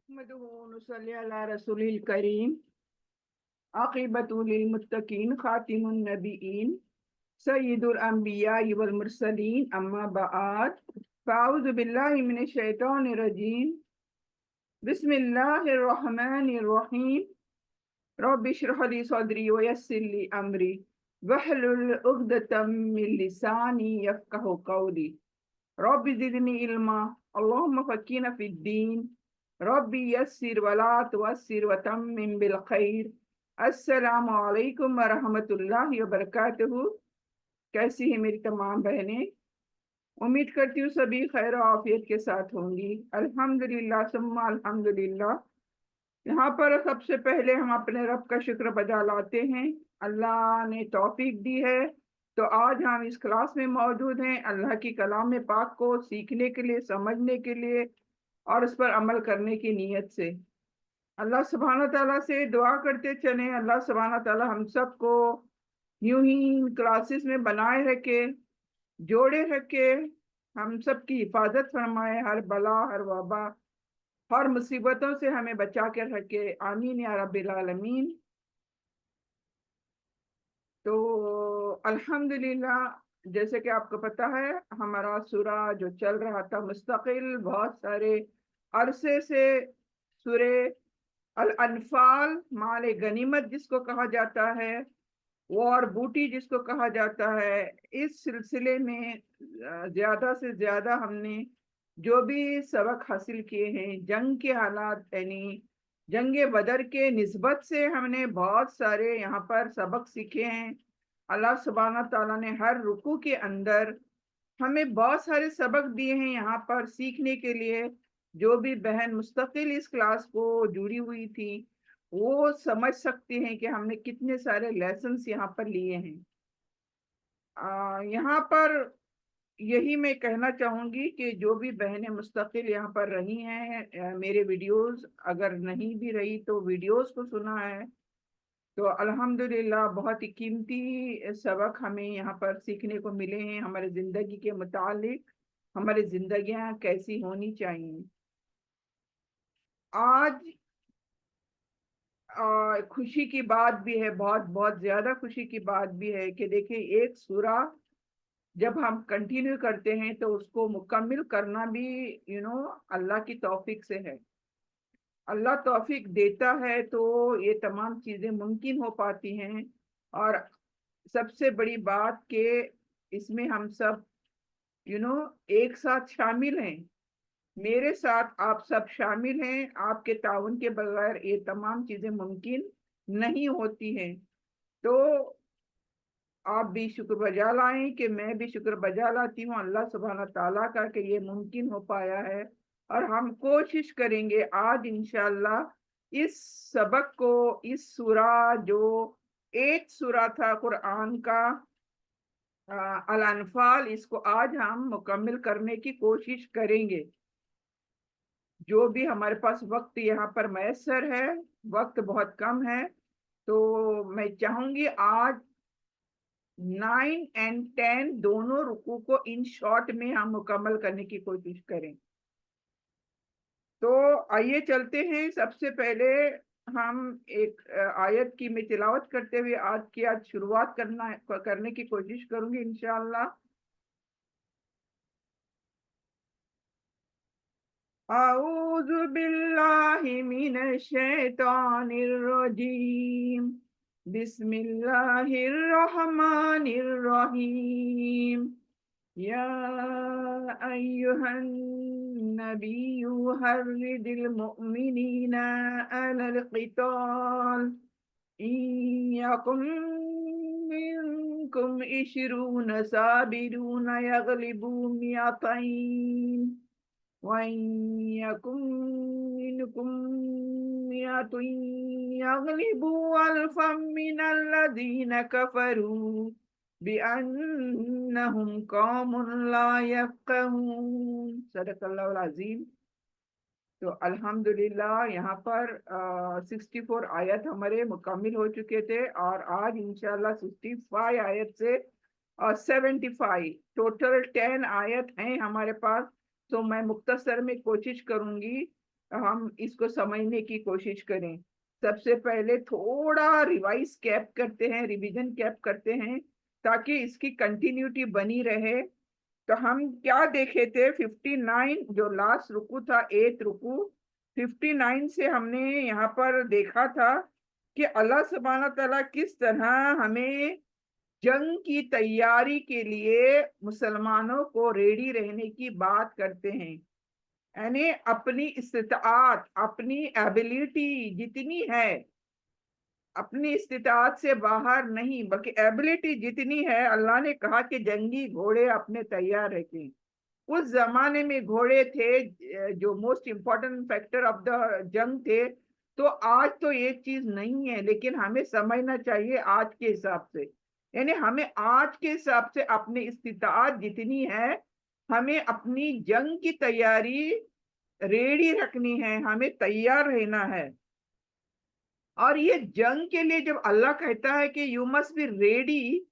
نحمده ونصلي على رسول الكريم عاقبة للمتقين خاتم النبيين سيد الأنبياء والمرسلين أما بعد فأعوذ بالله من الشيطان الرجيم بسم الله الرحمن الرحيم رب اشرح لي صدري ويسر لي أمري واحلل عقدة من لساني يفقه قولي رب زدني علما اللهم فقهنا في الدين ربي يسر ولا تعسر وتمم بالخير السلام علیکم ورحمۃ اللہ وبرکاتہ۔ کیسی ہیں میری تمام بہنیں؟ امید کرتی ہوں سبھی خیر و عافیت کے ساتھ ہوں گی۔ الحمدللہ ثم الحمدللہ۔ یہاں پر سب سے پہلے ہم اپنے رب کا شکر بجا لاتے ہیں۔ اللہ نے توفیق دی ہے تو آج ہم اس کلاس میں موجود ہیں اللہ کی کلام پاک کو سیکھنے کے لیے، سمجھنے کے لیے اور اس پر عمل کرنے کی نیت سے۔ اللہ سبحانہ تعالیٰ سے دعا کرتے چلیں اللہ سبحانہ تعالیٰ ہم سب کو یوں ہی کلاسز میں بنائے رکھے، جوڑے رکھے، ہم سب کی حفاظت فرمائے، ہر بلا، ہر وبا، ہر مصیبتوں سے ہمیں بچا کے رکھے، آمین یا رب العالمین۔ تو الحمدللہ، جیسے کہ آپ کو پتہ ہے ہمارا سورہ جو چل رہا تھا مستقل بہت سارے عرصے سے، سورہ الانفال، مال غنیمت جس کو کہا جاتا ہے، وار بوٹی جس کو کہا جاتا ہے، اس سلسلے میں زیادہ سے زیادہ ہم نے جو بھی سبق حاصل کیے ہیں، جنگ کے حالات یعنی جنگ بدر کے نسبت سے ہم نے بہت سارے یہاں پر سبق سیکھے ہیں۔ اللہ سبحانہ تعالیٰ نے ہر رکوع کے اندر ہمیں بہت سارے سبق دیے ہیں یہاں پر سیکھنے کے لیے۔ جو بھی بہن مستقل اس کلاس کو جڑی ہوئی تھی وہ سمجھ سکتے ہیں کہ ہم نے کتنے سارے لیسنز یہاں پر لیے ہیں۔ یہاں پر یہی میں کہنا چاہوں گی کہ جو بھی بہنیں مستقل یہاں پر رہی ہیں، میرے ویڈیوز اگر نہیں بھی رہی تو ویڈیوز کو سنا ہے، تو الحمدللہ بہت ہی قیمتی سبق ہمیں یہاں پر سیکھنے کو ملے ہیں ہمارے زندگی کے متعلق، ہماری زندگیاں کیسی ہونی چاہیے۔ آج خوشی کی بات بھی ہے، بہت بہت زیادہ خوشی کی بات بھی ہے کہ دیکھیں ایک سورہ جب ہم کنٹینیو کرتے ہیں تو اس کو مکمل کرنا بھی اللہ کی توفیق سے ہے۔ اللہ توفیق دیتا ہے تو یہ تمام چیزیں ممکن ہو پاتی ہیں، اور سب سے بڑی بات کہ اس میں ہم سب ایک ساتھ شامل ہیں، میرے ساتھ آپ سب شامل ہیں۔ آپ کے تعاون کے بغیر یہ تمام چیزیں ممکن نہیں ہوتی ہیں، تو آپ بھی شکر بجا لائیں کہ میں بھی شکر بجا لاتی ہوں اللہ سبحانہ تعالیٰ کا کہ یہ ممکن ہو پایا ہے۔ اور ہم کوشش کریں گے آج انشاءاللہ اس سبق کو، اس سورہ جو ایک سورہ تھا قرآن کا الانفال، اس کو آج ہم مکمل کرنے کی کوشش کریں گے۔ جو بھی ہمارے پاس وقت یہاں پر میسر ہے، وقت بہت کم ہے، تو میں چاہوں گی آج 9 اور 10 دونوں رکوع کو ان شارٹ میں ہم مکمل کرنے کی کوشش کریں۔ تو آئیے چلتے ہیں، سب سے پہلے ہم ایک آیت کی میں تلاوت کرتے ہوئے آج شروعات کرنے کی کوشش کروں گی انشاءاللہ۔ اعوذ باللہ من الشیطان الرجیم، بسم اللہ الرحمن الرحیم۔ یا ایہا النبی حرد المؤمنین علی القتال ان یکن منکم 20 صابرون یغلبوا 200 وَإِن يَكُن مِّنكُم 100 يَغْلِبُوا أَلْفًا مِّنَ الَّذِينَ كَفَرُوا بِأَنَّهُمْ قَوْمٌ لَّا يَفْقَهُونَ۔ صدق اللہ العظیم۔ تو الحمدللہ یہاں پر 64 آیت ہمارے مکمل ہو چکے تھے، اور آج انشاءاللہ 65 آیت سے 75 ٹوٹل 10 آیت ہیں ہمارے پاس۔ تو میں مختصر میں کوشش کروں گی हम इसको समझने की कोशिश करें। सबसे पहले थोड़ा रिवाइज कैप करते हैं, रिवीजन कैप करते हैं, ताकि इसकी कंटिन्यूटी बनी रहे। तो हम क्या देखे थे, 59 जो लास्ट रुकू था, 8 रुकू, 59 से हमने यहाँ पर देखा था कि अल्लाह सुब्हानहू तआला किस तरह हमें जंग की तैयारी के लिए मुसलमानों को रेडी रहने की बात करते हैं। यानी अपनी इस्तिताअत, अपनी एबिलिटी जितनी है, अपनी इस्तिताअत से बाहर नहीं, बल्कि एबिलिटी जितनी है, अल्लाह ने कहा कि जंगी घोड़े अपने तैयार रखें। उस जमाने में घोड़े थे जो most important factor of the जंग थे। तो आज तो ये चीज नहीं है, लेकिन हमें समझना चाहिए आज के हिसाब से। यानी हमें आज के हिसाब से अपनी इस्तिताअत जितनी है, हमें अपनी जंग की तैयारी रेडी रखनी है, हमें तैयार रहना है। और ये जंग के लिए जब अल्लाह कहता है कि यू मस्ट बी रेडी,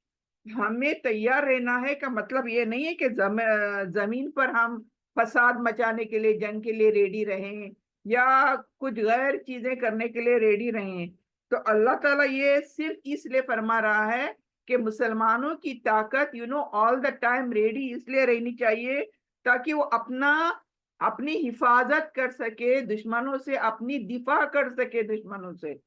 हमें तैयार रहना है का मतलब ये नहीं है कि जमीन पर हम फसाद मचाने के लिए, जंग के लिए रेडी रहें, या कुछ गैर चीजें करने के लिए रेडी रहें। तो अल्लाह ताला ये सिर्फ इसलिए फरमा रहा है कि मुसलमानों की ताकत ऑल द टाइम रेडी इसलिए रहनी चाहिए, ताकि वो अपनी हिफाजत कर सके दुश्मनों से, अपनी दिफा कर सके दुश्मनों से।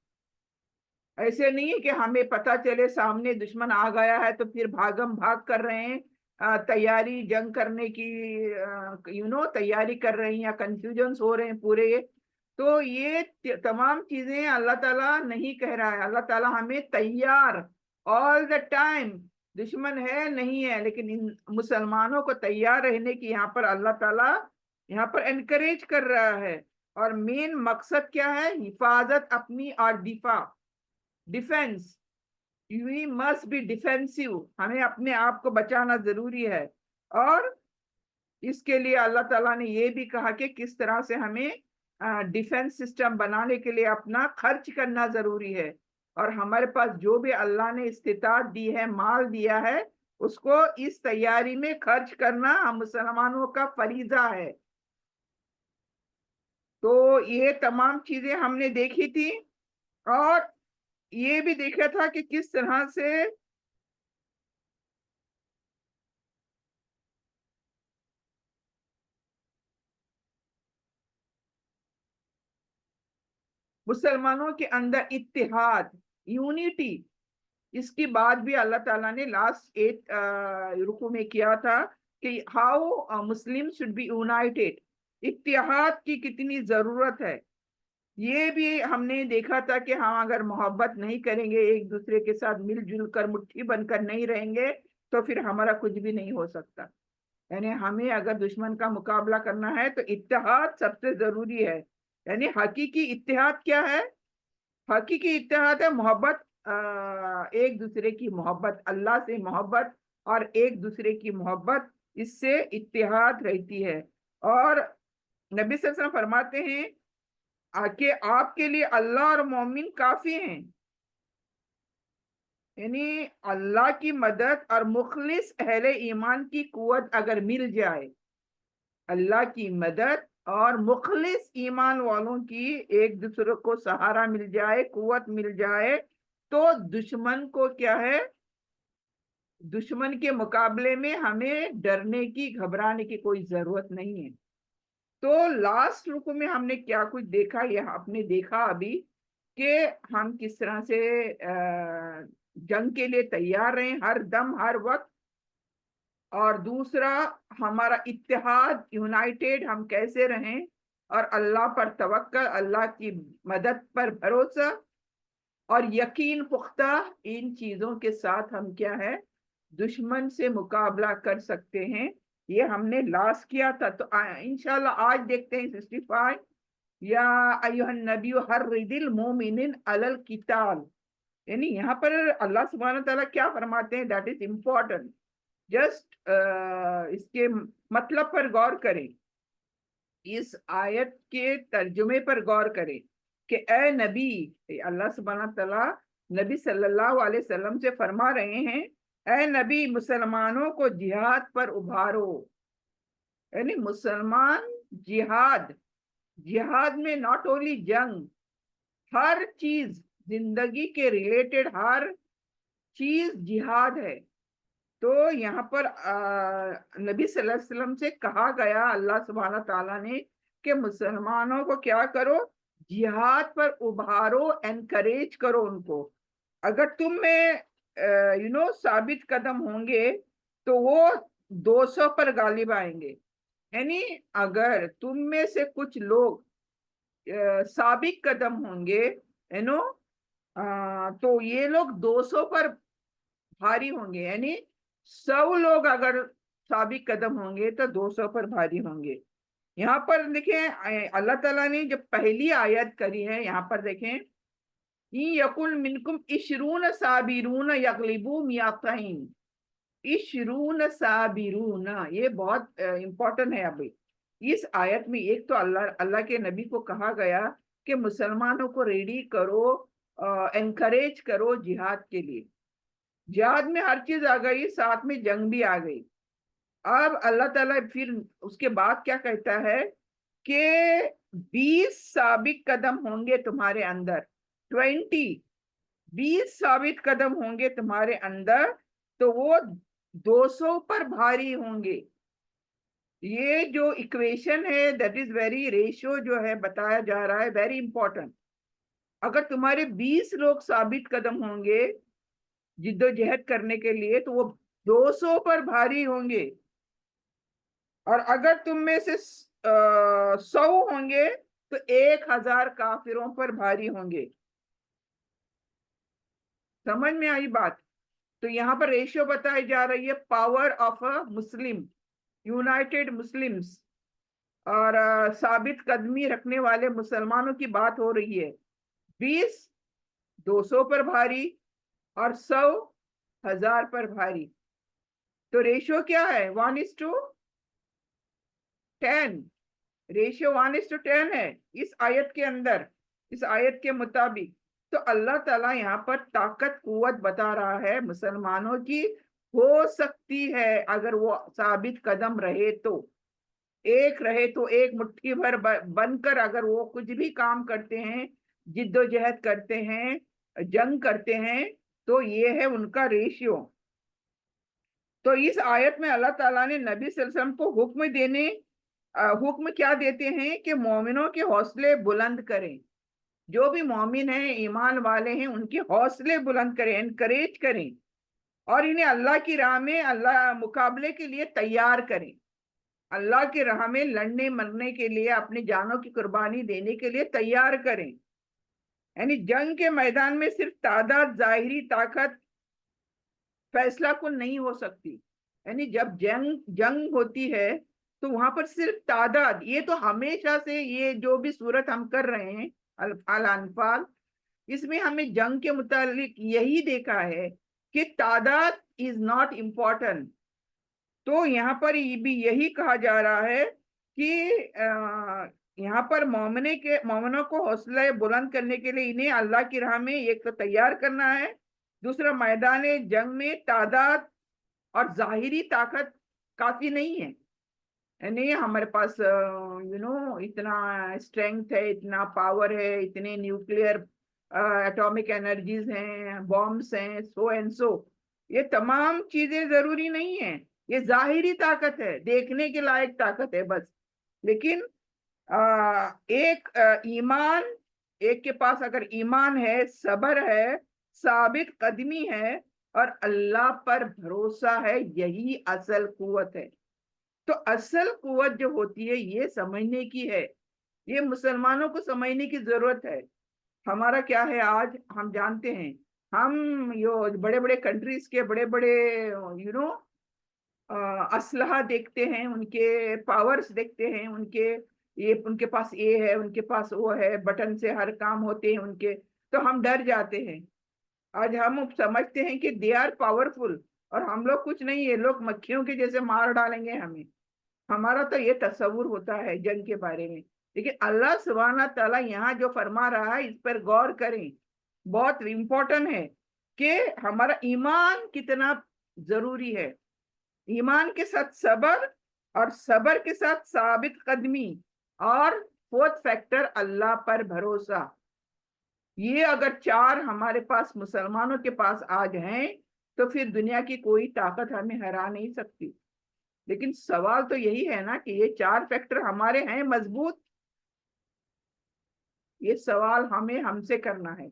ऐसे नहीं है कि हमें पता चले सामने दुश्मन आ गया है तो फिर भागम भाग कर रहे हैं, तैयारी जंग करने की तैयारी कर रहे हैं, या कंफ्यूजन हो रहे हैं पूरे। तो ये तमाम चीजें अल्लाह ताला नहीं कह रहा है। अल्लाह ताला हमें तैयार ऑल द टाइम, दुश्मन है नहीं है, लेकिन इन मुसलमानों को तैयार रहने की यहाँ पर अल्लाह ताला यहाँ पर एनकरेज कर रहा है। और मेन मकसद क्या है, हिफाजत अपनी और दिफा, defence. We must be defensive, हमें अपने आप को बचाना जरूरी है। और इसके लिए अल्लाह ताला ने ये भी कहा कि किस तरह से हमें डिफेंस सिस्टम बनाने के लिए अपना खर्च करना जरूरी है। और हमारे पास जो भी अल्लाह ने इस्तिताअत दी है, माल दिया है, उसको इस तैयारी में खर्च करना हम मुसलमानों का फरीजा है। तो ये तमाम चीजें हमने देखी थी, और ये भी देखा था कि किस तरह से मुसलमानों के अंदर इत्तेहाद, यूनिटी, इसकी बात भी अल्लाह ताला ने लास्ट 8 रुकू में किया था कि how Muslim should be united. इत्तेहाद की कितनी जरूरत है, ये भी हमने देखा था कि हम अगर मोहब्बत नहीं करेंगे, एक दूसरे के साथ मिलजुल कर मुट्ठी बनकर नहीं रहेंगे, तो फिर हमारा कुछ भी नहीं हो सकता। यानी हमें अगर दुश्मन का मुकाबला करना है तो इत्तेहाद सबसे जरूरी है। यानी हकीकी इत्तेहाद क्या है, हकीकी इत्तेहाद है मोहब्बत, एक दूसरे की मोहब्बत, अल्लाह से मोहब्बत और एक दूसरे की मोहब्बत, इससे इत्तेहाद रहती है। और नबी सल्लल्लाहु अलैहि वसल्लम फरमाते हैं कि आपके लिए अल्लाह और मोमिन काफी हैं। यानी अल्लाह की मदद और मुखलिस अहले ईमान की कुव्वत अगर मिल जाए, अल्लाह की मदद और मुखलिस ईमान वालों की एक दूसरे को सहारा मिल जाए, कुव्वत मिल जाए, तो दुश्मन को क्या है, दुश्मन के मुकाबले में हमें डरने की, घबराने की कोई जरूरत नहीं है। तो लास्ट रुकू में हमने क्या कुछ देखा, यह आपने देखा अभी कि हम किस तरह से जंग के लिए तैयार रहें हर दम हर वक्त। और दूसरा, हमारा इत्तेहाद, यूनाइटेड हम कैसे रहें, और अल्लाह पर तवक्कल, अल्लाह की मदद पर भरोसा और यकीन पुख्ता, इन चीजों के साथ हम क्या है, दुश्मन से मुकाबला कर सकते हैं। ये हमने लास्ट किया था। तो इंशाल्लाह आज देखते हैं 65, या अय्युहन नबी हर्रिदिल मोमिनिन अलल किताल। यानी यहाँ पर अल्लाह सुब्हानहू तआला क्या फरमाते हैं, दैट इज इम्पोर्टेंट। जस्ट इसके मतलब पर गौर करें, इस आयत के तर्जुमे पर गौर करें कि ए नबी, अल्लाह सुब्हानहू तआला नबी सल्लल्लाहु अलैहि वसल्लम से फरमा रहे हैं, ए नबी मुसलमानों को जिहाद पर उभारो। यानी मुसलमान जिहाद, जिहाद में नॉट ओनली जंग, हर चीज जिंदगी के रिलेटेड हर चीज जिहाद है। तो यहाँ पर नबी सल्लल्लाहु अलैहि वसल्लम से कहा गया अल्लाह सुब्हाना ताला ने कि मुसलमानों को क्या करो, जिहाद पर उभारो, एनकरेज करो उनको। अगर तुम में साबित कदम होंगे तो वो 200 पर गालिब आएंगे। यानी अगर तुम में से कुछ लोग साबित कदम होंगे, तो ये लोग 200 पर भारी होंगे। यानी 100 लोग अगर साबित कदम होंगे तो 200 पर भारी होंगे। यहाँ पर देखें अल्लाह ताला ने जब पहली आयत करी है, यहाँ पर देखें यकुल मिनकुम इशरून साबिरून यगलिबू मियातैन। इशरून साबिरून, ये बहुत इंपॉर्टेंट है। अभी इस आयत में एक तो अल्लाह अल्लाह के नबी को कहा गया कि मुसलमानों को रेडी करो, एनकरेज करो जिहाद के लिए। जिहाद में हर चीज आ गई, साथ में जंग भी आ गई। अब अल्लाह ताला फिर उसके बाद क्या कहता है कि 20 साबित कदम होंगे तुम्हारे अंदर, 20 साबित कदम होंगे तुम्हारे अंदर, तो वो 200 पर भारी होंगे। ये जो इक्वेशन है, दैट इज वेरी, रेशियो जो है बताया जा रहा है, वेरी इंपॉर्टेंट। अगर तुम्हारे 20 लोग साबित कदम होंगे जिद्दोजहद करने के लिए, तो वो 200 पर भारी होंगे। और अगर तुम में से 100 होंगे तो 1000 काफिरों पर भारी होंगे। समझ में आई बात? तो यहाँ पर रेशियो बताई जा रही है, power of a Muslim, United Muslims, और साबित कदमी रखने वाले मुसलमानों की बात हो रही है। 20 200 पर भारी और 100 1000 पर भारी। तो रेशियो क्या है? 1:10। रेशियो 1:10 है इस आयत के अंदर, इस आयत के मुताबिक। तो अल्लाह ताला यहाँ पर ताकत कुव्वत बता रहा है मुसलमानों की, हो सकती है अगर वो साबित कदम रहे तो, एक रहे तो, एक मुट्ठी भर बनकर अगर वो कुछ भी काम करते हैं, जिद्दोजहद करते हैं, जंग करते हैं, तो ये है उनका रेशियो। तो इस आयत में अल्लाह ताला ने नबी सल्लल्लाहु अलैहि वसल्लम को हुक्म क्या देते हैं कि मोमिनों के हौसले बुलंद करें। जो भी मोमिन हैं, ईमान वाले हैं, उनके हौसले बुलंद करें, एनकरेज करें, और इन्हें अल्लाह की राह में, अल्लाह मुकाबले के लिए तैयार करें। अल्लाह की राह में लड़ने मरने के लिए, अपनी जानों की कुर्बानी देने के लिए तैयार करें। यानी जंग के मैदान में सिर्फ तादाद, जाहिरी ताकत फैसला कुन नहीं हो सकती। यानी जब जंग होती है तो वहां पर सिर्फ तादाद, ये तो हमेशा से, ये जो भी सूरत हम कर रहे हैं अल अनफाल, इसमें हमें जंग के मुतालिक यही देखा है कि तादाद इज नॉट इम्पोर्टेंट। तो यहाँ पर भी यही कहा जा रहा है कि यहाँ पर मोमिनों को हौसला बुलंद करने के लिए इन्हें अल्लाह की राह में एक तो तैयार करना है, दूसरा मैदान जंग में तादाद और जाहिरी ताकत काफी नहीं है। यानी हमारे पास इतना स्ट्रेंथ है, इतना पावर है, इतने न्यूक्लियर एटॉमिक एनर्जीज हैं, बॉम्ब्स हैं, सो एंड सो, ये तमाम चीजें जरूरी नहीं है। ये जाहिरी ताकत है, देखने के लायक ताकत है बस। लेकिन एक ईमान, एक के पास अगर ईमान है, सब्र है, साबित कदमी है और अल्लाह पर भरोसा है, यही असल कुव्वत है। तो असल कुव्वत जो होती है ये समझने की है, ये मुसलमानों को समझने की जरूरत है। हमारा क्या है आज, हम जानते हैं, हम यो बड़े बड़े कंट्रीज के बड़े बड़े असलहा देखते हैं, उनके पावर्स देखते हैं, उनके पास ये है, उनके पास वो है, बटन से हर काम होते हैं उनके, तो हम डर जाते हैं। आज हम समझते हैं कि दे आर पावरफुल, और हम लोग कुछ नहीं, ये लोग मक्खियों के जैसे मार डालेंगे हमें। हमारा तो ये तस्वुर होता है जंग के बारे में। लेकिन अल्लाह सुब्हाना ताला यहाँ जो फरमा रहा है, इस पर गौर करें, बहुत इंपॉर्टेंट है कि हमारा ईमान कितना जरूरी है। ईमान के साथ सबर, और सबर के साथ साबित कदमी, और फोर्थ फैक्टर अल्लाह पर भरोसा। ये अगर 4 हमारे पास मुसलमानों के पास आ जाएं तो फिर दुनिया की कोई ताकत हमें हरा नहीं सकती। लेकिन सवाल तो यही है ना कि ये 4 फैक्टर हमारे हैं मजबूत? ये सवाल हमें हमसे करना है।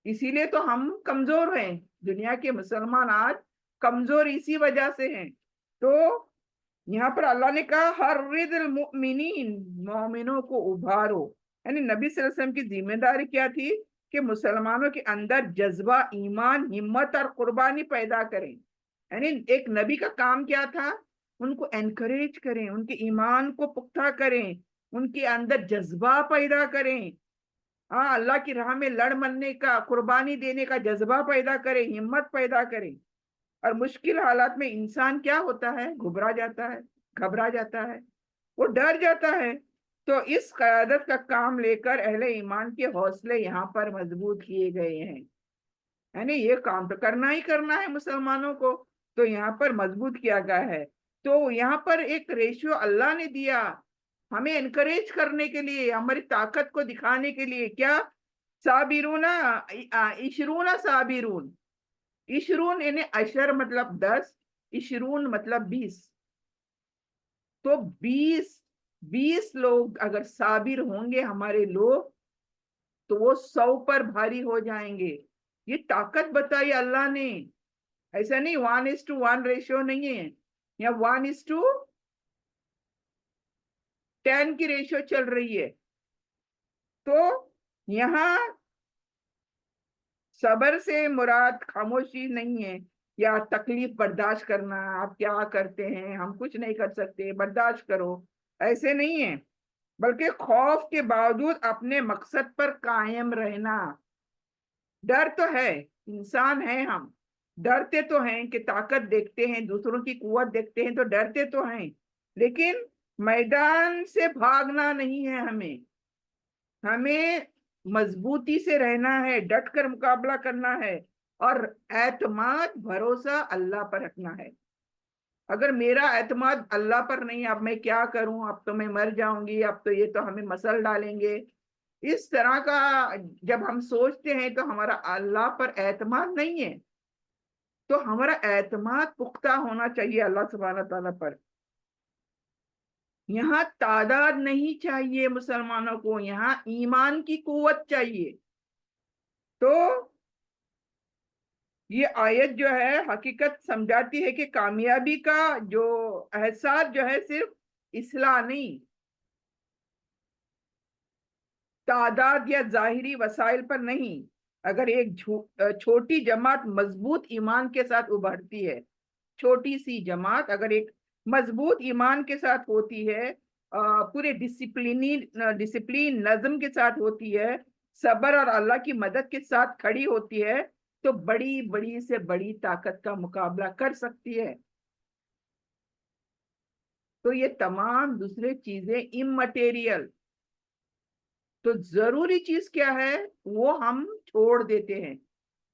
इसीलिए तो हम कमजोर हैं। दुनिया के मुसलमान आज कमजोर इसी वजह से हैं। तो यहाँ पर अल्लाह ने कहा हर्रिदिल मुमिनीन, मोमिनों को उभारो। यानी नबी सल्लल्लाहु अलैहि वसल्लम की जिम्मेदारी क्या थी कि मुसलमानों के अंदर जज्बा, ईमान, हिम्मत और कुर्बानी पैदा करें। यानी एक नबी का काम क्या था? उनको एनकरेज करें, उनके ईमान को पुख्ता करें, उनके अंदर जज्बा पैदा करें। हाँ, अल्लाह की राह में लड़ मरने का, कुर्बानी देने का जज्बा पैदा करें, हिम्मत पैदा करें। और मुश्किल हालात में इंसान क्या होता है? घबरा जाता है, घबरा जाता है, वो डर जाता है। तो इस क़यादत का काम लेकर अहले ईमान के हौसले यहाँ पर मजबूत किए गए हैं। यानी ये काम तो करना ही करना है मुसलमानों को, तो यहाँ पर मजबूत किया गया है। तो यहाँ पर एक रेशियो अल्लाह ने दिया हमें एनकरेज करने के लिए, हमारी ताकत को दिखाने के लिए। क्या? साबिरूना, इशरूना साबिरून। इशरून यानी अशर मतलब 10, इशरून मतलब 20। तो 20 लोग अगर साबिर होंगे हमारे लोग, तो वो 100 पर भारी हो जाएंगे। ये ताकत बताई अल्लाह ने। ऐसा नहीं 1:1 रेशियो नहीं है, या 1:10 की रेशियो चल रही है। तो यहाँ सबर से मुराद खामोशी नहीं है या तकलीफ बर्दाश्त करना। आप क्या करते हैं, हम कुछ नहीं कर सकते, बर्दाश्त करो, ऐसे नहीं है। बल्कि खौफ के बावजूद अपने मकसद पर कायम रहना। डर तो है, इंसान है हम, डरते तो हैं कि ताकत देखते हैं, दूसरों की कुव्वत देखते हैं तो डरते तो हैं। लेकिन मैदान से भागना नहीं है हमें। हमें मजबूती से रहना है, डट कर मुकाबला करना है और एतमाद, भरोसा अल्लाह पर रखना है। अगर मेरा एतमाद अल्लाह पर नहीं, अब मैं क्या करूं, अब तो मैं मर जाऊंगी, अब तो ये तो हमें मसल डालेंगे, इस तरह का जब हम सोचते हैं तो हमारा अल्लाह पर एतमाद नहीं है। तो हमारा एतमाद पुख्ता होना चाहिए अल्लाह सुब्हानहू तआला पर। यहाँ तादाद नहीं चाहिए मुसलमानों को, यहाँ ईमान की कुव्वत चाहिए। तो ये आयत जो है हकीकत समझाती है कि कामयाबी का जो एहसास जो है सिर्फ इस्लाह नहीं, तादाद या जाहिरी वसाइल पर नहीं। अगर एक छोटी जमात मजबूत ईमान के साथ उभरती है, छोटी सी जमात अगर एक मजबूत ईमान के साथ होती है, पूरे डिसिप्लिन नज्म के साथ होती है, सबर और अल्लाह की मदद के साथ खड़ी होती है, तो बड़ी बड़ी से बड़ी ताकत का मुकाबला कर सकती है। तो ये तमाम दूसरे चीजें इमटेरियल। तो जरूरी चीज क्या है? वो हम छोड़ देते हैं।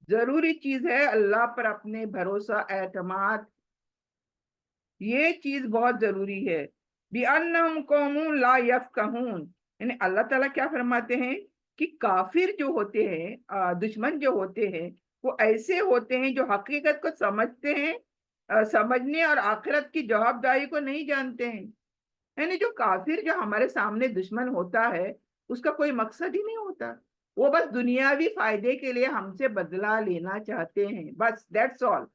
जरूरी चीज है अल्लाह पर अपने भरोसा, एतमाद। ये चीज बहुत जरूरी है। बिअन्नहुम कौमुन ला यफ्क़हून, यानी अल्लाह ताला क्या फरमाते हैं कि काफिर जो होते हैं, दुश्मन जो होते हैं, वो ऐसे होते हैं जो हकीकत को समझते हैं, समझने और आखिरत की जवाबदारी को नहीं जानते हैं। यानी जो काफिर जो हमारे सामने दुश्मन होता है, उसका कोई मकसद ही नहीं होता। वो बस दुनियावी फायदे के लिए हमसे बदला लेना चाहते हैं, बस दैट्स ऑल।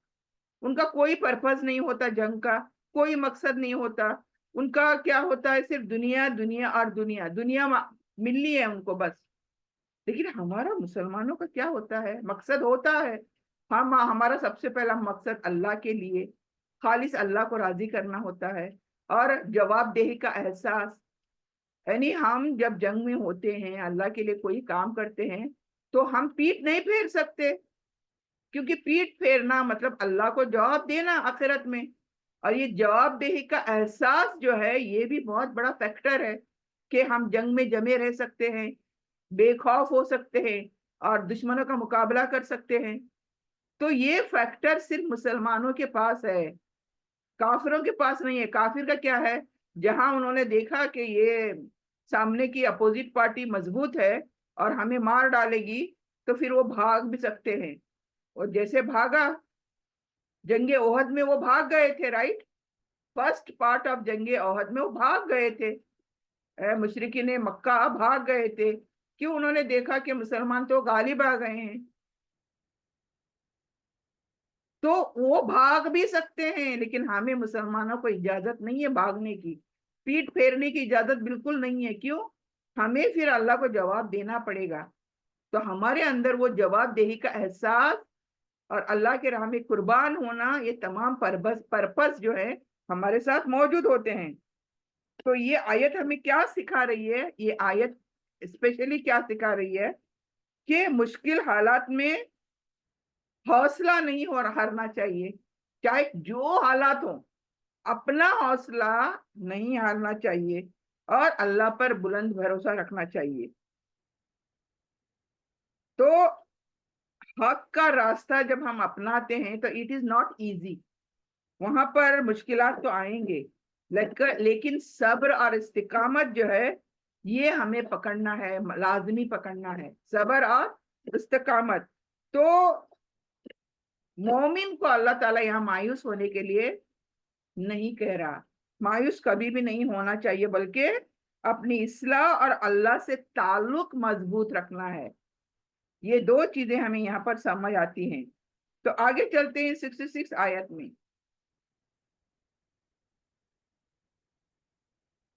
उनका कोई पर्पस नहीं होता, जंग का कोई मकसद नहीं होता। उनका क्या होता है? सिर्फ दुनिया, दुनिया और दुनिया, दुनिया मिलनी है उनको बस। लेकिन हमारा मुसलमानों का क्या होता है? मकसद होता है। हम हमारा सबसे पहला मकसद अल्लाह के लिए, खालिस अल्लाह को राजी करना होता है, और जवाबदेही का एहसास। यानी हम जब जंग में होते हैं, अल्लाह के लिए कोई काम करते हैं, तो हम पीठ नहीं फेर सकते, क्योंकि पीठ फेरना मतलब अल्लाह को जवाब देना आखिरत में। और ये जवाबदेही का एहसास जो है, ये भी बहुत बड़ा फैक्टर है कि हम जंग में जमे रह सकते हैं, बेखौफ हो सकते हैं और दुश्मनों का मुकाबला कर सकते हैं। तो ये फैक्टर सिर्फ मुसलमानों के पास है, काफिरों के पास नहीं है। काफिर का क्या है? जहां उन्होंने देखा कि ये सामने की अपोजिट पार्टी मजबूत है और हमें मार डालेगी तो फिर वो भाग भी सकते हैं। और जैसे भागा जंगे ओहद में, वो भाग गए थे, राइट। फर्स्ट पार्ट ऑफ जंगे ओहद में वो भाग गए थे, मुशरिकीन मक्का भाग गए थे। क्यों? उन्होंने देखा कि मुसलमान तो गालिब आ गए हैं। तो वो भाग भी सकते हैं, लेकिन हमें मुसलमानों को इजाजत नहीं है भागने की, पीठ फेरने की इजाजत बिल्कुल नहीं है। क्यों? हमें फिर अल्लाह को जवाब देना पड़ेगा। तो हमारे अंदर वो जवाबदेही का एहसास और अल्लाह के राह में कुर्बान होना, ये तमाम पर्पस जो है हमारे साथ मौजूद होते हैं। तो ये आयत हमें क्या सिखा रही है? ये आयत स्पेशली क्या सिखा रही है कि मुश्किल हालात में हौसला नहीं हो हारना चाहिए, चाहे जो हालात हो, अपना हौसला नहीं हारना चाहिए और अल्लाह पर बुलंद भरोसा रखना चाहिए। तो हक का रास्ता जब हम अपनाते हैं तो इट इज नॉट इजी, वहां पर मुश्किलात तो आएंगे, लेकिन सब्र और इस्तिकामत जो है ये हमें पकड़ना है, लाजमी पकड़ना है, सब्र और इस्तिकामत। तो मोमिन को अल्लाह ताला यहाँ मायूस होने के लिए नहीं कह रहा, मायूस कभी भी नहीं होना चाहिए, बल्कि अपनी इस्लाह और अल्लाह से ताल्लुक मजबूत रखना है। ये दो चीजें हमें यहाँ पर समझ आती हैं। तो आगे चलते हैं 66 आयत में।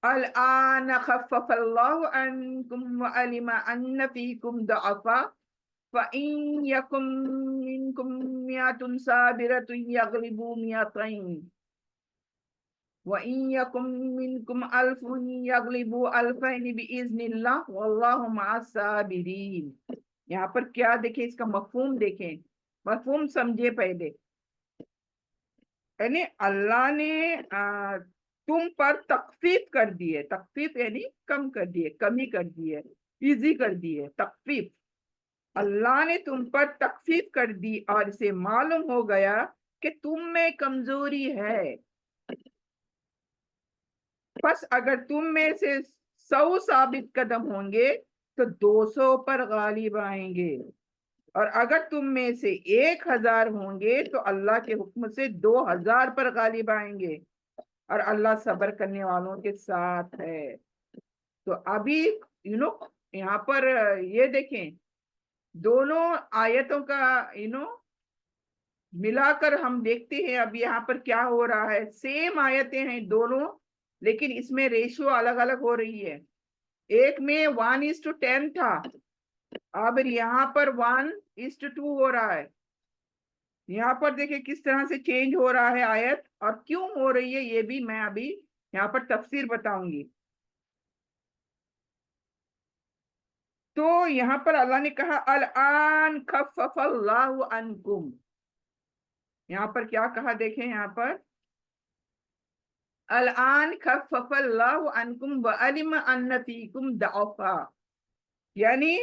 الآن خفف الله عنكم وعلم أن فيكم ضعفا فإن يكن منكم مئة صابرة يغلبوا مئتين وإن يكن منكم ألف يغلبوا ألفين بإذن الله والله مع الصابرين। यहाँ पर क्या देखें, इसका मफहूम देखें, मफहूम समझे पहले। यानी अल्लाह ने तुम पर तखफीफ कर दी है, तखफीफ यानी कम कर दी है, कमी कर दी है, इजी कर दी है, तखफीफ। अल्लाह ने तुम पर तखफीफ कर दी और इसे मालूम हो गया कि तुम में कमजोरी है। बस अगर तुम में से 100 साबित कदम होंगे तो 200 पर गालिब आएंगे, और अगर तुम में से 1000 होंगे तो अल्लाह के हुक्म से 2000 पर गालिब आएंगे, और अल्लाह सब्र करने वालों के साथ है। तो अभी यहाँ पर ये देखें, दोनों आयतों का मिलाकर हम देखते हैं अब यहाँ पर क्या हो रहा है। सेम आयतें हैं दोनों, लेकिन इसमें रेशियो अलग अलग हो रही है। एक में 1:10 था, अब यहाँ पर 1:2 हो रहा है। यहाँ पर देखिए किस तरह से चेंज हो रहा है आयत, और क्यों हो रही है ये भी मैं अभी यहाँ पर तफसीर बताऊंगी। तो यहाँ पर अल्लाह ने कहा अल आन खफ़फ़ल्लाहु अन्कुम। यहाँ पर क्या कहा देखें, यहाँ पर अल आन खफ़फ़ल्लाहु अन्कुम व अलिम अन्न फीकुम दअफ़ा, यानी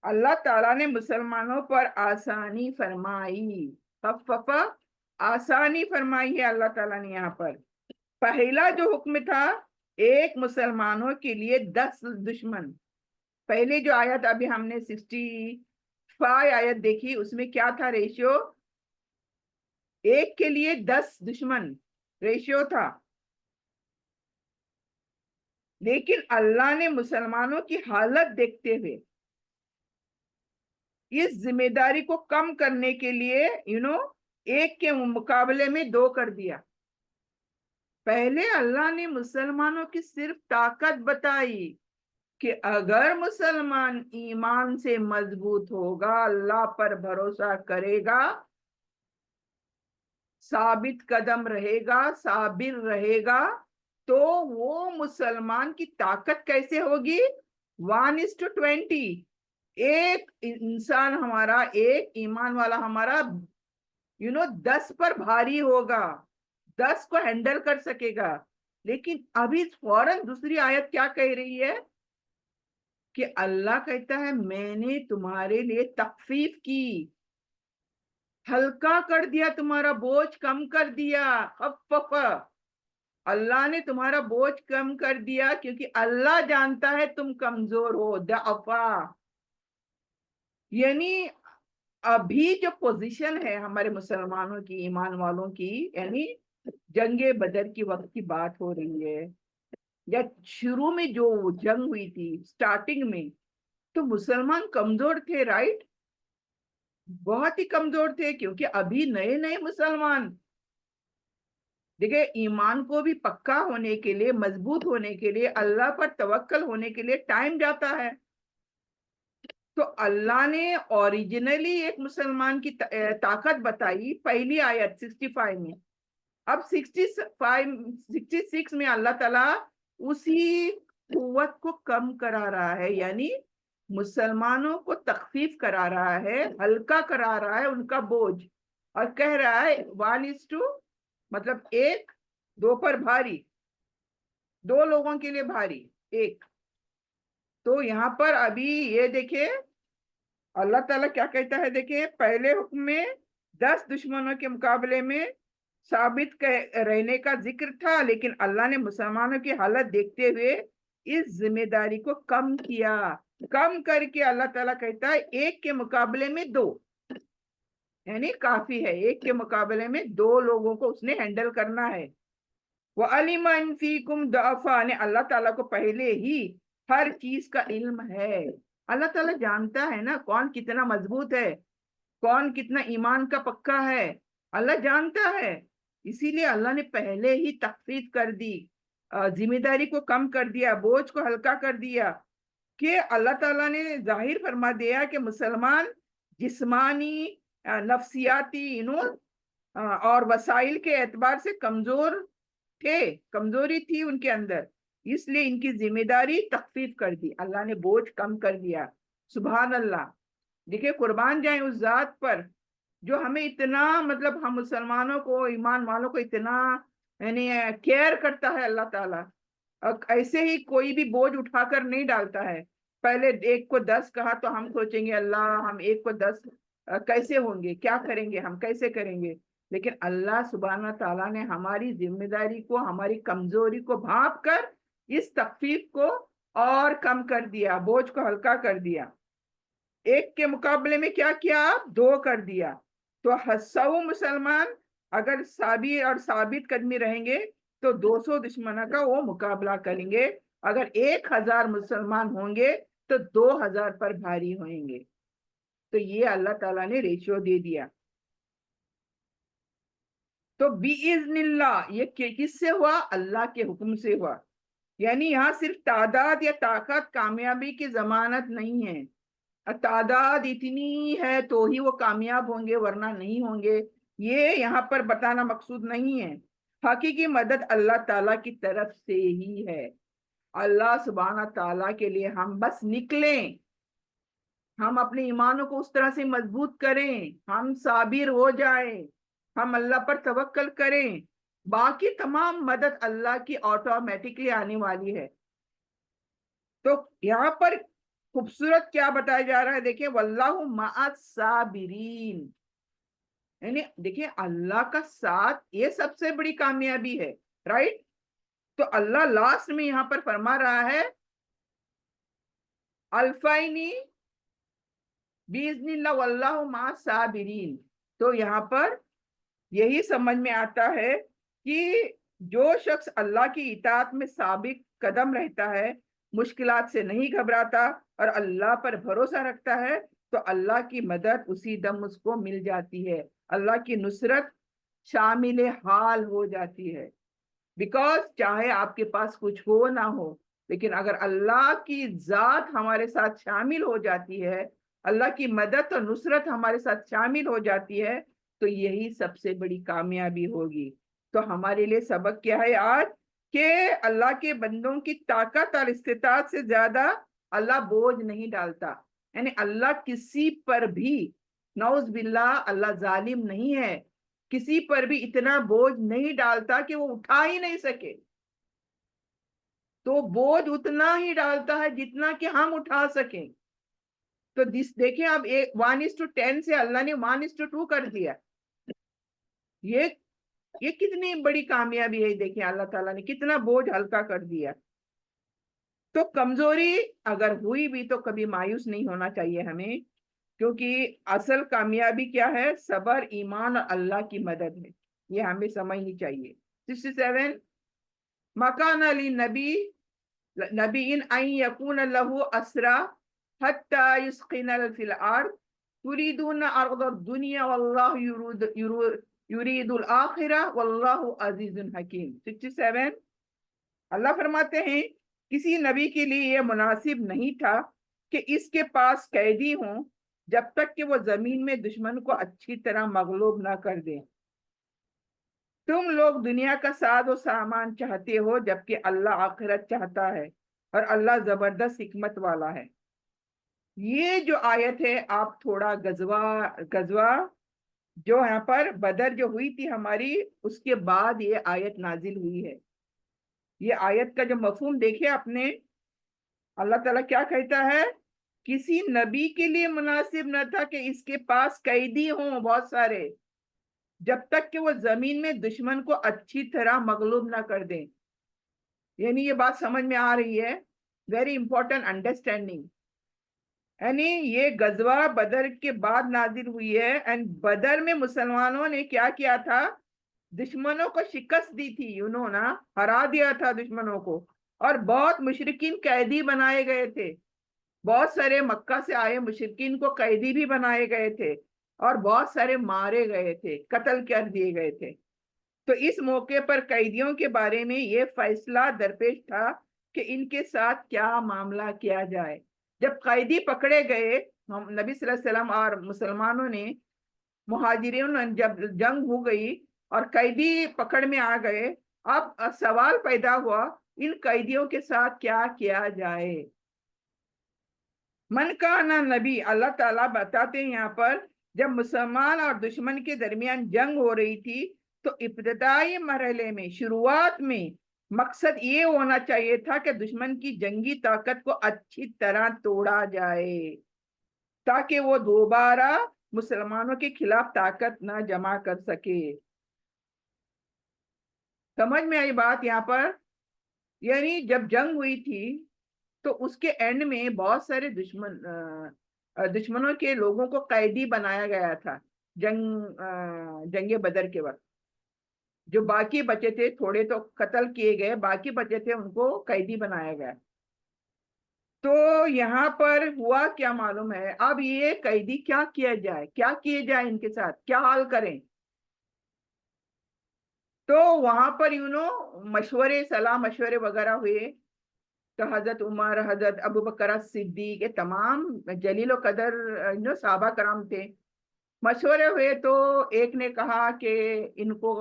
अल्लाह ताला ने मुसलमानों पर आसानी फरमाई। खफ़फ़ आसानी फरमाई है अल्लाह ताला ने। यहाँ पर पहला जो हुक्म था, एक मुसलमानों के लिए 10 दुश्मन। पहले जो आयत अभी हमने 65 आयत देखी, उसमें क्या था रेशियो? एक के लिए 10 दुश्मन रेशियो था। लेकिन अल्लाह ने मुसलमानों की हालत देखते हुए इस जिम्मेदारी को कम करने के लिए एक के मुकाबले में 2 कर दिया। पहले अल्लाह ने मुसलमानों की सिर्फ ताकत बताई कि अगर मुसलमान ईमान से मजबूत होगा, अल्लाह पर भरोसा करेगा, साबित कदम रहेगा, साबिर रहेगा, तो वो मुसलमान की ताकत कैसे होगी? 1:20। एक इंसान हमारा, एक ईमान वाला हमारा 10 पर भारी होगा, 10 को हैंडल कर सकेगा। लेकिन अभी फौरन दूसरी आयत क्या कह रही है कि अल्लाह कहता है मैंने तुम्हारे लिए तखफीफ की, हल्का कर दिया, तुम्हारा बोझ कम कर दिया। खफ़फ़ اللہ نے تمہارا بوجھ کم کر دیا کیونکہ اللہ جانتا ہے تم کمزور ہو. ضعفا یعنی ابھی جو پوزیشن ہے ہمارے مسلمانوں کی، ایمان والوں کی، یعنی جنگ بدر کی وقت کی بات ہو رہی ہے، یا شروع میں جو جنگ ہوئی تھی سٹارٹنگ میں، تو مسلمان کمزور تھے، رائٹ؟ بہت ہی کمزور تھے، کیونکہ ابھی نئے نئے مسلمان. دیکھیں، ایمان کو بھی پکا ہونے کے لیے، مضبوط ہونے کے لیے، اللہ پر توکل ہونے کے لیے ٹائم جاتا ہے. تو اللہ نے اوریجنلی ایک مسلمان کی طاقت بتائی پہلی آیت 65 میں. اب 66 میں اللہ تعالیٰ اسی قوت کو کم کرا رہا ہے، یعنی مسلمانوں کو تخفیف کرا رہا ہے، ہلکا کرا رہا ہے ان کا بوجھ، اور کہہ رہا ہے 1:2، مطلب 1:2 پر بھاری، 2 لوگوں کے لیے بھاری 1. تو یہاں پر ابھی یہ دیکھیں اللہ تعالیٰ کیا کہتا ہے. دیکھیں، پہلے حکم میں 10 دشمنوں کے مقابلے میں ثابت رہنے کا ذکر تھا، لیکن اللہ نے مسلمانوں کی حالت دیکھتے ہوئے اس ذمہ داری کو کم کیا. کم کر کے اللہ تعالیٰ کہتا ہے 1 کے مقابلے میں 2، یعنی کافی ہے. 1 کے مقابلے میں 2 لوگوں کو اس نے ہینڈل کرنا ہے. وَعَلِمَ أَنَّ فِيكُمْ ضَعْفًا، یعنی اللہ تعالیٰ کو پہلے ہی ہر چیز کا علم ہے. اللہ تعالیٰ جانتا ہے نا کون کتنا مضبوط ہے، کون کتنا ایمان کا پکا ہے. اللہ جانتا ہے، اسی لیے اللہ نے پہلے ہی تخفیف کر دی، ذمہ داری کو کم کر دیا، بوجھ کو ہلکا کر دیا. کہ اللہ تعالیٰ نے ظاہر فرما دیا کہ مسلمان جسمانی، نفسیاتی اور وسائل کے اعتبار سے کمزور تھے، کمزوری تھی ان کے اندر، اس لیے ان کی ذمہ داری تخفیف کر دی، اللہ نے بوجھ کم کر دیا. سبحان اللہ. دیکھیں، قربان جائیں اس ذات پر جو ہمیں اتنا، مطلب ہم مسلمانوں کو، ایمان والوں کو اتنا یعنی کیئر کرتا ہے اللہ تعالیٰ. ایسے ہی کوئی بھی بوجھ اٹھا کر نہیں ڈالتا ہے. پہلے 1 کو 10 کہا تو ہم سوچیں گے اللہ ہم 1 کو 10 کیسے ہوں گے، کیا کریں گے، ہم کیسے کریں گے. لیکن اللہ سبحانہ تعالیٰ نے ہماری ذمہ داری کو، ہماری کمزوری کو بھانپ کر اس تخفیف کو اور کم کر دیا، بوجھ کو ہلکا کر دیا. 1 کے مقابلے میں کیا کیا، 2 کر دیا. تو 100 مسلمان اگر صابر اور ثابت قدمی رہیں گے تو 200 دشمنوں کا وہ مقابلہ کریں گے. اگر 1000 مسلمان ہوں گے تو 2000 پر بھاری ہوئیں گے. تو یہ اللہ تعالیٰ نے ریشو دے دیا. تو بِإِذْنِ اللَّهِ یہ کس سے ہوا، اللہ کے حکم سے ہوا. یعنی یہاں صرف تعداد یا طاقت کامیابی کی ضمانت نہیں ہے. تعداد اتنی ہے تو ہی وہ کامیاب ہوں گے ورنہ نہیں ہوں گے، یہ یہاں پر بتانا مقصود نہیں ہے. حقیقی مدد اللہ تعالیٰ کی طرف سے ہی ہے. اللہ سبحانہ تعالیٰ کے لیے ہم بس نکلیں، ہم اپنے ایمانوں کو اس طرح سے مضبوط کریں، ہم صابر ہو جائیں، ہم اللہ پر توکل کریں، باقی تمام مدد اللہ کی آٹومیٹکلی آنے والی ہے. تو یہاں پر خوبصورت کیا بتایا جا رہا ہے، دیکھیں واللہ مع الصابرین، یعنی دیکھیں اللہ کا ساتھ یہ سب سے بڑی کامیابی ہے، رائٹ؟ تو اللہ لاسٹ میں یہاں پر فرما رہا ہے الفائنی باذن اللہ واللہ مع الصابرین. تو یہاں پر یہی سمجھ میں آتا ہے کہ جو شخص اللہ کی اطاعت میں ثابت قدم رہتا ہے، مشکلات سے نہیں گھبراتا اور اللہ پر بھروسہ رکھتا ہے، تو اللہ کی مدد اسی دم اس کو مل جاتی ہے، اللہ کی نصرت شامل حال ہو جاتی ہے. بیکاز چاہے آپ کے پاس کچھ ہو نہ ہو، لیکن اگر اللہ کی ذات ہمارے ساتھ شامل ہو جاتی ہے، اللہ کی مدد اور نصرت ہمارے ساتھ شامل ہو جاتی ہے، تو یہی سب سے بڑی کامیابی ہوگی. تو ہمارے لیے سبق کیا ہے آج، کہ اللہ کے بندوں کی طاقت اور استطاعت سے زیادہ اللہ بوجھ نہیں ڈالتا. یعنی اللہ کسی پر بھی، نعوذ باللہ، اللہ ظالم نہیں ہے، کسی پر بھی اتنا بوجھ نہیں ڈالتا کہ وہ اٹھا ہی نہیں سکے. تو بوجھ اتنا ہی ڈالتا ہے جتنا کہ ہم اٹھا سکیں. تو دیکھیں اب 1:10 سے اللہ نے 1:2 کر دیا. یہ یہ کتنی بڑی کامیابی ہے، دیکھیں اللہ تعالیٰ نے کتنا بوجھ ہلکا کر دیا. تو کمزوری اگر ہوئی بھی تو کبھی مایوس نہیں ہونا چاہیے ہمیں، کیونکہ اصل کامیابی کیا ہے؟ صبر، ایمان اور اللہ کی مدد ہے. یہ ہمیں سمجھنی چاہیے. 67 مکان علی نبی نبی ان یکون له اسرا حتی یسقن فی الارض تريدون ارض الدنیا واللہ یرید الاخرہ واللہ عزیز حکیم. 67 اللہ فرماتے ہیں کسی نبی کے لیے یہ مناسب نہیں تھا کہ اس کے پاس قیدی ہوں جب تک کہ وہ زمین میں دشمن کو اچھی طرح مغلوب نہ کر دیں. تم لوگ دنیا کا ساز و سامان چاہتے ہو جبکہ اللہ آخرت چاہتا ہے اور اللہ زبردست حکمت والا ہے. یہ جو آیت ہے، آپ تھوڑا غزوہ جو یہاں پر بدر جو ہوئی تھی ہماری، اس کے بعد یہ آیت نازل ہوئی ہے. یہ آیت کا جو مفہوم دیکھیں آپ نے، اللہ تعالیٰ کیا کہتا ہے؟ کسی نبی کے لیے مناسب نہ تھا کہ اس کے پاس قیدی ہوں بہت سارے جب تک کہ وہ زمین میں دشمن کو اچھی طرح مغلوب نہ کر دیں. یعنی یہ بات سمجھ میں آ رہی ہے؟ Very important understanding. یعنی یہ غزوہ بدر کے بعد نازل ہوئی ہے، اینڈ بدر میں مسلمانوں نے کیا کیا تھا؟ دشمنوں کو شکست دی تھی، انہوں نے ہرا دیا تھا دشمنوں کو، اور بہت مشرکین قیدی بنائے گئے تھے. بہت سارے مکہ سے آئے مشرکین کو قیدی بھی بنائے گئے تھے، اور بہت سارے مارے گئے تھے، قتل کر دیے گئے تھے. تو اس موقع پر قیدیوں کے بارے میں یہ فیصلہ درپیش تھا کہ ان کے ساتھ کیا معاملہ کیا جائے. جب قیدی پکڑے گئے، نبی صلی اللہ علیہ وسلم اور مسلمانوں نے، مہاجرین، جب جنگ ہو گئی اور قیدی پکڑ میں آ گئے، اب سوال پیدا ہوا ان قیدیوں کے ساتھ کیا کیا جائے. من کا نبی، اللہ تعالیٰ بتاتے ہیں یہاں پر، جب مسلمان اور دشمن کے درمیان جنگ ہو رہی تھی تو ابتدائی مرحلے میں، شروعات میں، مقصد یہ ہونا چاہیے تھا کہ دشمن کی جنگی طاقت کو اچھی طرح توڑا جائے تاکہ وہ دوبارہ مسلمانوں کے خلاف طاقت نہ جمع کر سکے. سمجھ میں آئی بات یہاں پر؟ یعنی جب جنگ ہوئی تھی تو اس کے اینڈ میں بہت سارے دشمنوں کے لوگوں کو قیدی بنایا گیا تھا جنگ بدر کے وقت. جو باقی بچے تھے، تھوڑے تو قتل کیے گئے، باقی بچے تھے ان کو قیدی بنایا گیا. تو یہاں پر ہوا کیا معلوم ہے؟ اب یہ قیدی کیا کیا جائے، کیا کیے جائے، ان کے ساتھ کیا حال کریں؟ تو وہاں پر مشورے، صلاح مشورے وغیرہ ہوئے. تو حضرت عمر، حضرت ابو بکر صدیق، یہ تمام جلیل و قدر صحابہ کرام تھے. مشورے ہوئے تو ایک نے کہا کہ ان کو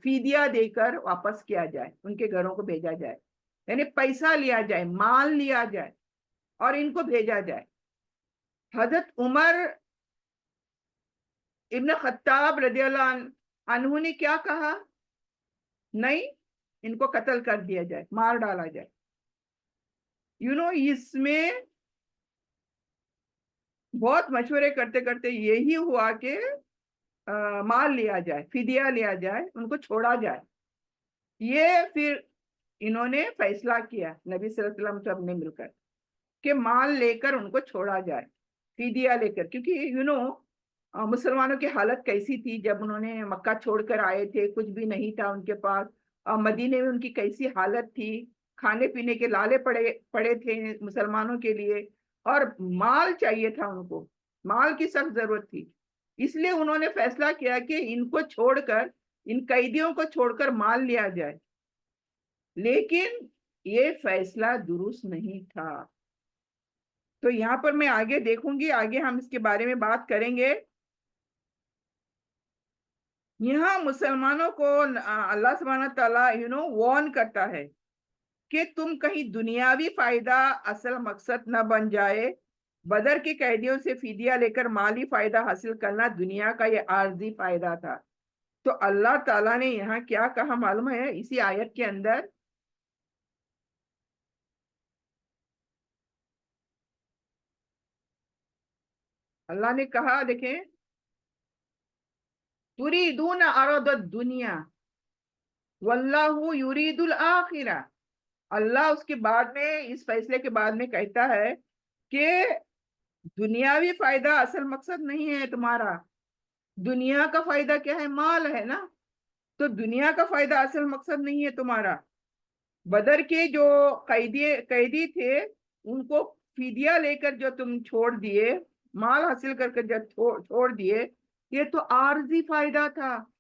فدیہ دے کر واپس کیا جائے، ان کے گھروں کو بھیجا جائے، یعنی پیسہ لیا جائے، مال لیا جائے اور ان کو بھیجا جائے. حضرت عمر ابن خطاب رضی اللہ عنہ نے کیا کہا؟ نہیں، ان کو قتل کر دیا جائے، مار ڈالا جائے. اس میں بہت مشورے کرتے کرتے یہی ہوا کہ مال لیا جائے، فدیہ لیا جائے، ان کو چھوڑا جائے. یہ پھر انہوں نے فیصلہ کیا نبی صلی اللہ علیہ وسلم سب نے مل کر کہ مال لے کر ان کو چھوڑا جائے، فدیہ لے کر. کیونکہ مسلمانوں کی حالت کیسی تھی جب انہوں نے مکہ چھوڑ کر آئے تھے، کچھ بھی نہیں تھا ان کے پاس. مدینے میں ان کی کیسی حالت تھی، کھانے پینے کے لالے پڑے تھے مسلمانوں کے لیے، اور مال چاہیے تھا ان کو، مال کی سخت ضرورت تھی. اس لیے انہوں نے فیصلہ کیا کہ ان کو چھوڑ کر، ان قیدیوں کو چھوڑ کر مال لیا جائے. لیکن یہ فیصلہ درست نہیں تھا. تو یہاں پر میں آگے دیکھوں گی، آگے ہم اس کے بارے میں بات کریں گے. یہاں مسلمانوں کو اللہ سبحانہ تعالیٰ وارن کرتا ہے کہ تم کہیں دنیاوی فائدہ اصل مقصد نہ بن جائے. بدر کے قیدیوں سے فدیہ لے کر مالی فائدہ حاصل کرنا دنیا کا یہ عارضی فائدہ تھا. تو اللہ تعالیٰ نے یہاں کیا کہا معلوم ہے اسی آیت کے اندر؟ اللہ نے کہا، دیکھیں، तुरीदून अरद दुनिया वल्लाहु युरीदुल आखिरा। अल्लाह उसके बाद में, इस फैसले के बाद में कहता है कि दुनियावी फायदा असल मकसद नहीं है तुम्हारा। दुनिया का फायदा क्या है? माल है ना। तो दुनिया का फायदा असल मकसद नहीं है तुम्हारा। बदर के जो कैदी कैदी थे, उनको फिदिया लेकर जो तुम छोड़ दिए, माल हासिल करके जो छोड़ दिए, ये तो आर्जी फायदा था,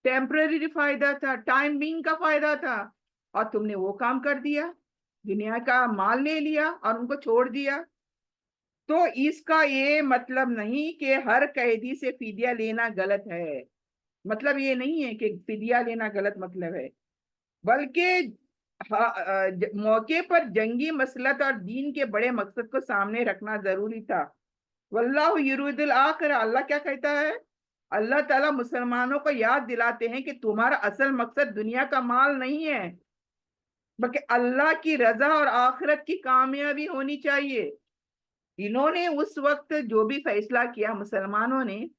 टेम्पररी फायदा था, टाइम बिंग का फायदा था। और तुमने वो काम कर दिया, दुनिया का माल ले लिया और उनको छोड़ दिया। तो इसका ये मतलब नहीं कि हर कैदी से फिदिया लेना गलत है। मतलब ये नहीं है कि फिदिया लेना गलत मतलब है, बल्कि मौके पर जंगी मसलहत और दीन के बड़े मकसद को सामने रखना जरूरी था। वल्लाहु युरीदुल आखिरा, अल्लाह क्या कहता है? अल्लाह ताला मुसलमानों को याद दिलाते हैं कि तुम्हारा असल मकसद दुनिया का माल नहीं है, बल्कि अल्लाह की रजा और आखिरत की कामयाबी होनी चाहिए। इन्होंने उस वक्त जो भी फैसला किया मुसलमानों ने,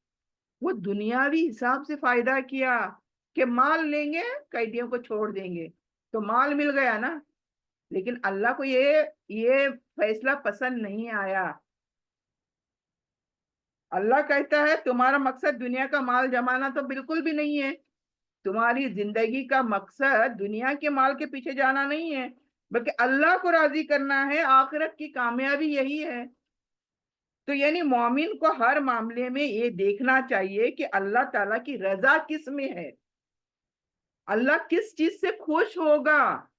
वो दुनियावी हिसाब से फायदा किया कि माल लेंगे, कैदियों को छोड़ देंगे, तो माल मिल गया ना। लेकिन अल्लाह को ये फैसला पसंद नहीं आया। अल्लाह कहता है तुम्हारा मकसद दुनिया का माल जमाना तो बिल्कुल भी नहीं है। तुम्हारी जिंदगी का मकसद दुनिया के माल के पीछे जाना नहीं है, बल्कि अल्लाह को राजी करना है। आखिरत की कामयाबी यही है। तो यानी मोमिन को हर मामले में ये देखना चाहिए कि अल्लाह ताला की रजा किस में है, अल्लाह किस चीज से खुश होगा,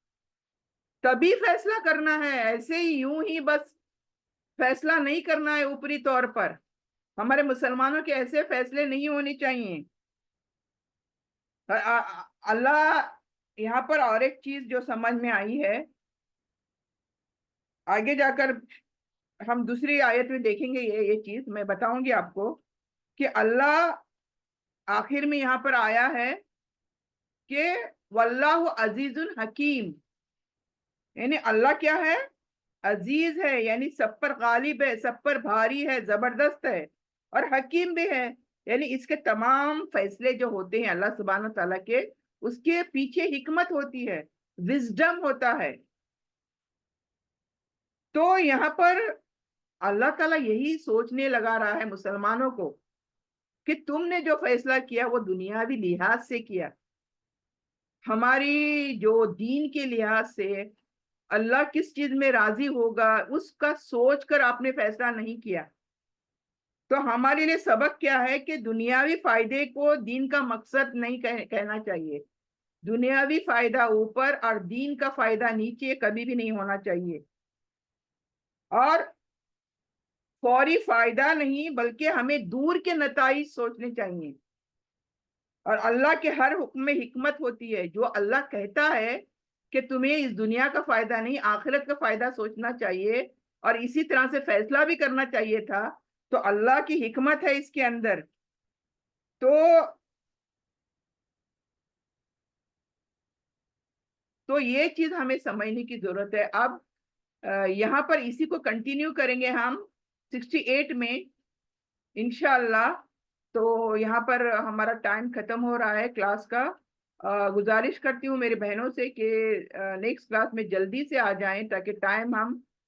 तभी फैसला करना है। ऐसे ही यूं ही बस फैसला नहीं करना है ऊपरी तौर पर। हमारे मुसलमानों के ऐसे फैसले नहीं होने चाहिए। अल्लाह यहाँ पर और एक चीज जो समझ में आई है, आगे जाकर हम दूसरी आयत में देखेंगे, ये चीज मैं बताऊंगी आपको कि अल्लाह आखिर में यहाँ पर आया है कि वल्लाहु अजीजुल हकीम। यानी अल्लाह क्या है? अजीज है, यानी सब पर गालिब है, सब पर भारी है, जबरदस्त है, और हकीम भी है। यानी इसके तमाम फैसले जो होते हैं अल्लाह सुब्हानहू तआला के, उसके पीछे हिकमत होती है, विजडम होता है। तो यहाँ पर अल्लाह ताला यही सोचने लगा रहा है मुसलमानों को कि तुमने जो फैसला किया वो दुनियावी लिहाज से किया, हमारी जो दीन के लिहाज से अल्लाह किस चीज में राजी होगा उसका सोच कर आपने फैसला नहीं किया। तो हमारे लिए सबक क्या है कि दुनियावी फायदे को दीन का मकसद नहीं कहना चाहिए। दुनियावी फायदा ऊपर और दीन का फायदा नीचे कभी भी नहीं होना चाहिए। और फौरी फायदा नहीं, बल्कि हमें दूर के नताइज सोचने चाहिए। और अल्लाह के हर हुक्म में हिकमत होती है। जो अल्लाह कहता है कि तुम्हें इस दुनिया का फायदा नहीं आखिरत का फायदा सोचना चाहिए और इसी तरह से फैसला भी करना चाहिए था, तो अल्लाह की हिकमत है इसके अंदर। तो ये चीज हमें समझने की जरूरत है। अब यहाँ पर इसी को कंटिन्यू करेंगे हम 68 में इंशाल्लाह। तो यहाँ पर हमारा टाइम खत्म हो रहा है क्लास का। गुजारिश करती हूँ मेरी बहनों से कि नेक्स्ट क्लास में जल्दी से आ जाएं ताकि टाइम हम